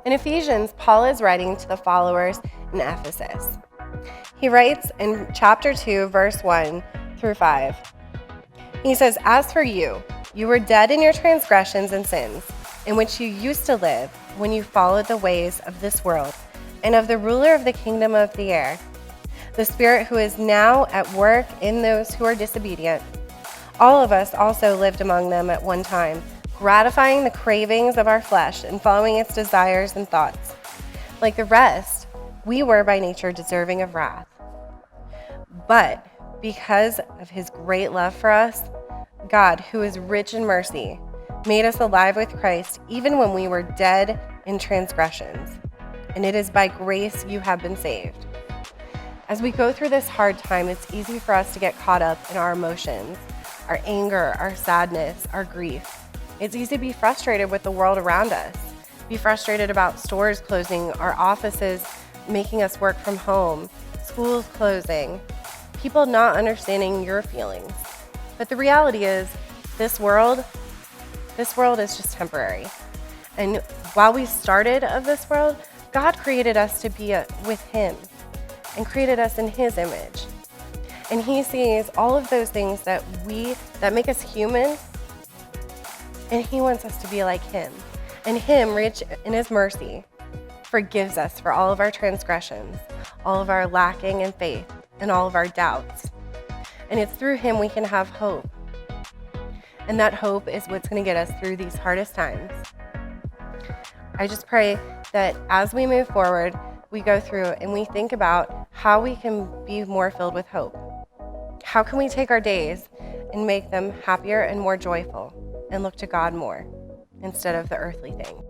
In Ephesians, Paul is writing to the followers in Ephesus. He writes in chapter 2, verse 1 through 5. He says, "As for you, you were dead in your transgressions and sins, in which you used to live when you followed the ways of this world and of the ruler of the kingdom of the air, the spirit who is now at work in those who are disobedient. All of us also lived among them at one time, gratifying the cravings of our flesh and following its desires and thoughts. Like the rest, we were by nature deserving of wrath. But because of his great love for us, God, who is rich in mercy, made us alive with Christ even when we were dead in transgressions. And it is by grace you have been saved." As we go through this hard time, it's easy for us to get caught up in our emotions, our anger, our sadness, our grief. It's easy to be frustrated with the world around us, be frustrated about stores closing, our offices making us work from home, schools closing, people not understanding your feelings. But the reality is, this world is just temporary. And while we started of this world, God created us to be with him and created us in his image. And he sees all of those things that make us human, and he wants us to be like him. And him, rich in his mercy, forgives us for all of our transgressions, all of our lacking in faith, and all of our doubts. And it's through him we can have hope. And that hope is what's going to get us through these hardest times. I just pray that as we move forward, we go through and we think about how we can be more filled with hope. How can we take our days and make them happier and more joyful and look to God more instead of the earthly thing?